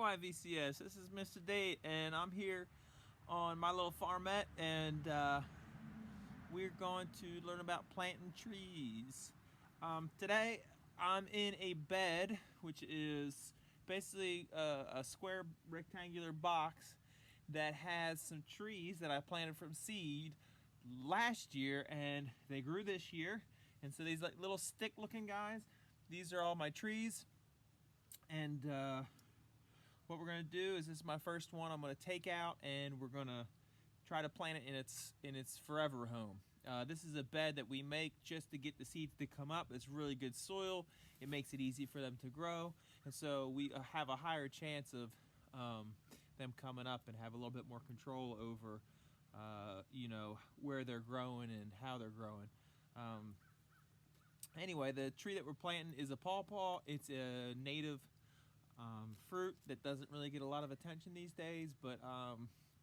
YVCS, this is Mr. Date, and I'm here on my little farmette, and we're going to learn about planting trees. Today, I'm in a bed, which is basically a square rectangular box that has some trees that I planted from seed last year, and they grew this year. And so these like little stick-looking guys, these are all my trees, and what we're going to do is, this is my first one I'm going to take out, and we're going to try to plant it in its forever home. This is a bed that we make just to get the seeds to come up. It's really good soil. It makes it easy for them to grow, and so we have a higher chance of them coming up and have a little bit more control over where they're growing and how they're growing. Anyway, the tree that we're planting is a Paw Paw. It's a native fruit that doesn't really get a lot of attention these days, but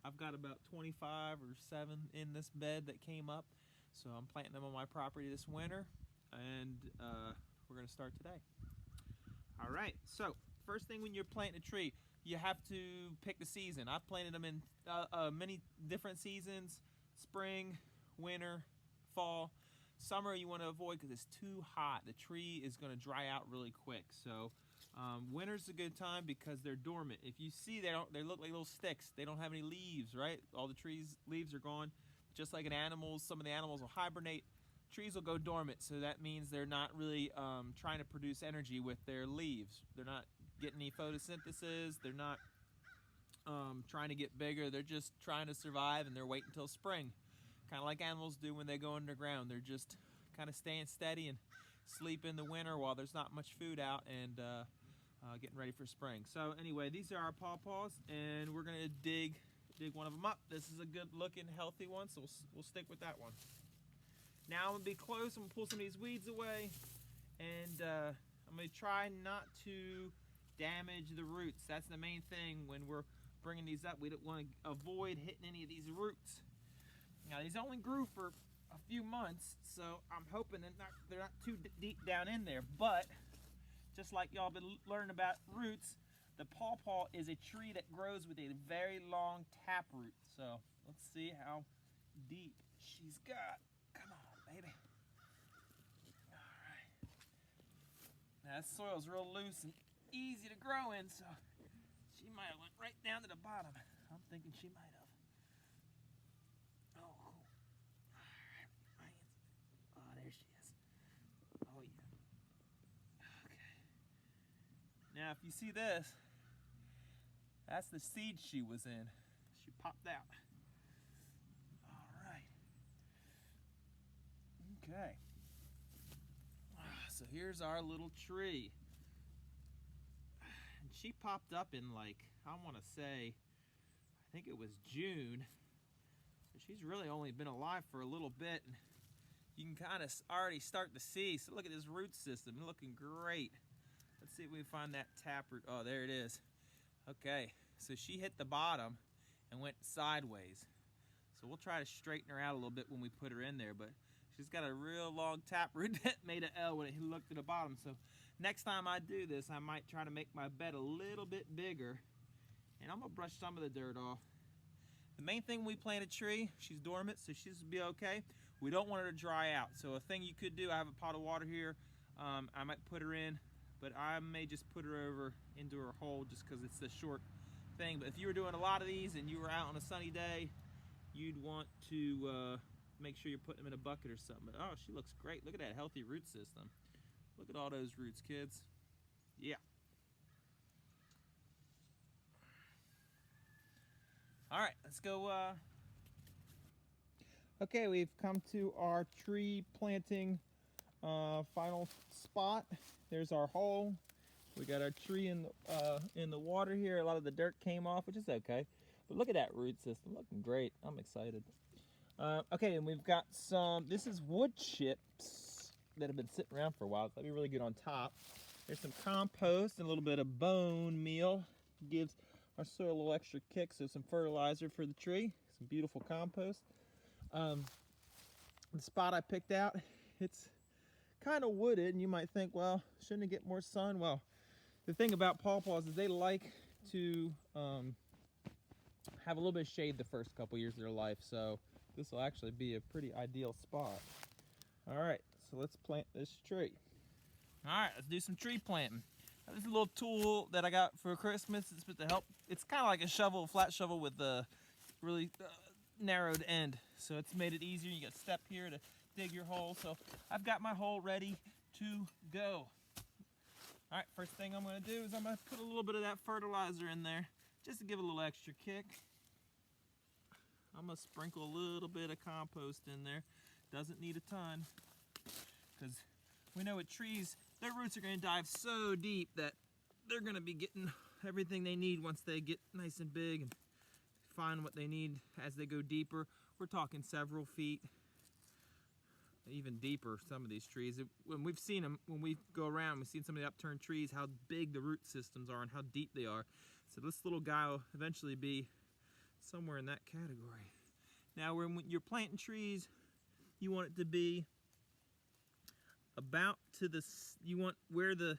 I've got about 25 or 7 in this bed that came up, so I'm planting them on my property this winter, and we're going to start today. All right, so first thing when you're planting a tree, you have to pick the season. I've planted them in many different seasons: spring, winter, fall. Summer you want to avoid because it's too hot. The tree is going to dry out really quick. So winter's a good time because they're dormant. If you see, they look like little sticks. They don't have any leaves, right? All the trees' leaves are gone. Just like in animals, some of the animals will hibernate. Trees will go dormant, so that means they're not really trying to produce energy with their leaves. They're not getting any photosynthesis. They're not trying to get bigger. They're just trying to survive, and they're waiting until spring. Kind of like animals do when they go underground. They're just kind of staying steady and sleep in the winter while there's not much food out, and getting ready for spring. So anyway, these are our Paw Paws, and we're gonna dig one of them up. This is a good looking, healthy one, so we'll stick with that one. Now I'm gonna be close. I'm gonna pull some of these weeds away, and I'm gonna try not to damage the roots. That's the main thing when we're bringing these up. We don't want to avoid hitting any of these roots. Now these only grew for a few months, so I'm hoping that they're not too deep down in there. But just like y'all been learning about roots, the Paw Paw is a tree that grows with a very long taproot. So let's see how deep she's got. Come on, baby. All right. Now this soil's real loose and easy to grow in, so she might have went right down to the bottom. I'm thinking she might have. Oh, cool. All right. Oh, there she is. Oh, yeah. Okay. Now, if you see this, that's the seed she was in. She popped out. All right. Okay. So here's our little tree. And she popped up in, like, I want to say, I think it was June. She's really only been alive for a little bit, and you can kind of already start to see. So look at this root system, looking great. Let's see if we can find that taproot. Oh, there it is. Okay, so she hit the bottom and went sideways. So we'll try to straighten her out a little bit when we put her in there, but she's got a real long taproot that made an L when it looked at the bottom. So next time I do this, I might try to make my bed a little bit bigger, and I'm gonna brush some of the dirt off. The main thing when we plant a tree, she's dormant, so she's be okay. We don't want her to dry out. So a thing you could do, I have a pot of water here. I might put her in, but I may just put her over into her hole just because it's a short thing. But if you were doing a lot of these and you were out on a sunny day, you'd want to make sure you're putting them in a bucket or something. But oh, she looks great. Look at that healthy root system. Look at all those roots, kids. Yeah. All right, let's go. Okay, we've come to our tree planting final spot. There's our hole. We got our tree in the water here. A lot of the dirt came off, which is okay. But look at that root system, looking great. I'm excited. Okay, and we've got some. This is wood chips that have been sitting around for a while. So that'd be really good on top. There's some compost and a little bit of bone meal. Gives our soil a little extra kick, so some fertilizer for the tree, some beautiful compost. The spot I picked out, it's kind of wooded, and you might think, well, shouldn't it get more sun? Well, the thing about Paw Paws is they like to have a little bit of shade the first couple years of their life, so this will actually be a pretty ideal spot. All right, so let's plant this tree. All right, let's do some tree planting. Now, this is a little tool that I got for Christmas. It's supposed to help. It's kind of like a shovel, a flat shovel with a really narrowed end. So it's made it easier. You got a step here to dig your hole. So I've got my hole ready to go. All right, first thing I'm gonna do is I'm gonna put a little bit of that fertilizer in there just to give it a little extra kick. I'm gonna sprinkle a little bit of compost in there. Doesn't need a ton, because we know with trees, their roots are gonna dive so deep that they're gonna be getting everything they need once they get nice and big and find what they need as they go deeper. We're talking several feet, even deeper, some of these trees. When we've seen them, when we go around, we've seen some of the upturned trees, how big the root systems are and how deep they are. So this little guy will eventually be somewhere in that category. Now, when you're planting trees, you want it to be about to the, you want where the,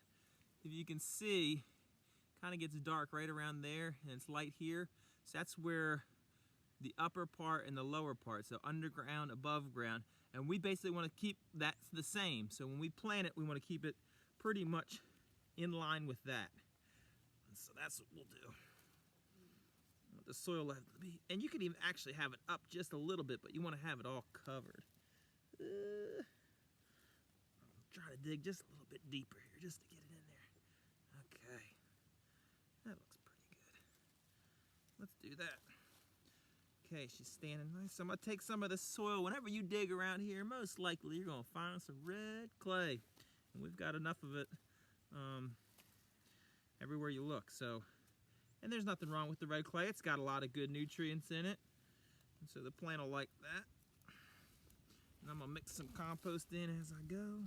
if you can see, kind of gets dark right around there, and it's light here. So that's where the upper part and the lower part, so underground, above ground, and we basically want to keep that the same. So when we plant it, we want to keep it pretty much in line with that. So that's what we'll do. The soil will have to be, and you can even actually have it up just a little bit, but you want to have it all covered. I'm trying to dig just a little bit deeper here, just to get it in there. Okay, that looks pretty good. Let's do that. Okay, she's standing nice. So I'm gonna take some of the soil. Whenever you dig around here, most likely you're gonna find some red clay, and we've got enough of it everywhere you look. So, and there's nothing wrong with the red clay. It's got a lot of good nutrients in it, and so the plant will like that. And I'm gonna mix some compost in as I go.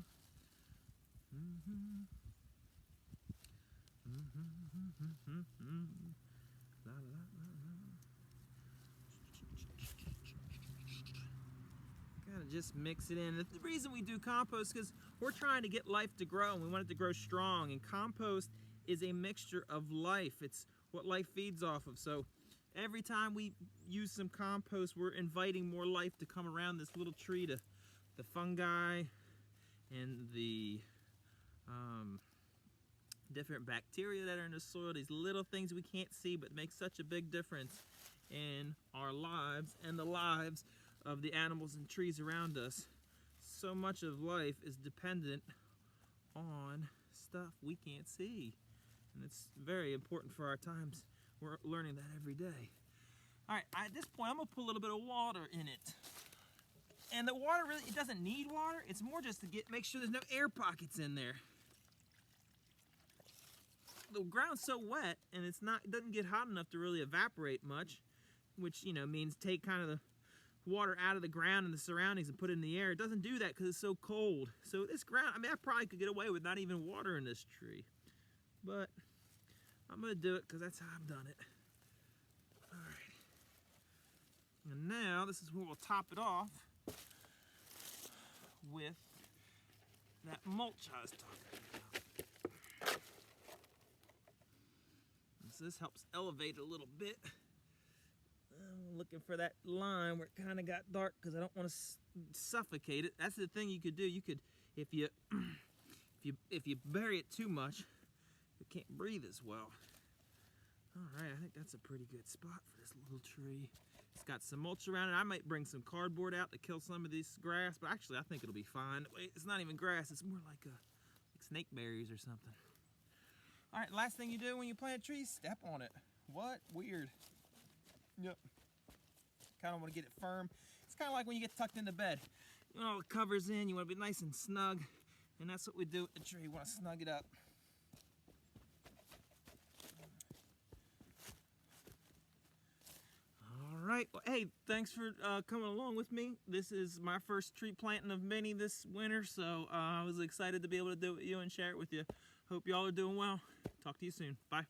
Gotta just mix it in. The reason we do compost is because we're trying to get life to grow, and we want it to grow strong. And compost is a mixture of life. It's what life feeds off of. So every time we use some compost, we're inviting more life to come around this little tree, to the fungi and the different bacteria that are in the soil, these little things we can't see but make such a big difference in our lives and the lives of the animals and trees around us. So much of life is dependent on stuff we can't see, and it's very important for our times. We're learning that every day. All right, at this point I'm gonna put a little bit of water in it, and the water really, it doesn't need water. It's more just to make sure there's no air pockets in there. The ground's so wet, and it doesn't get hot enough to really evaporate much, which, you know, means take kind of the water out of the ground and the surroundings and put it in the air. It doesn't do that because it's so cold. So this ground, I mean, I probably could get away with not even watering this tree, but I'm gonna do it because that's how I've done it. All right, and now this is where we'll top it off with that mulch I was talking about. So this helps elevate it a little bit. I'm looking for that line where it kind of got dark because I don't want to suffocate it. That's the thing you could do. You could, if you bury it too much, it can't breathe as well. All right, I think that's a pretty good spot for this little tree. It's got some mulch around it. I might bring some cardboard out to kill some of this grass, but actually I think it'll be fine. It's not even grass. It's more like snake berries or something. All right, last thing you do when you plant a tree, step on it. What? Weird. Yep. Kind of want to get it firm. It's kind of like when you get tucked into bed. You know, it covers in, you want to be nice and snug, and that's what we do with the tree. You want to snug it up. All right, well, hey, thanks for coming along with me. This is my first tree planting of many this winter, so I was excited to be able to do it with you and share it with you. Hope y'all are doing well. Talk to you soon. Bye.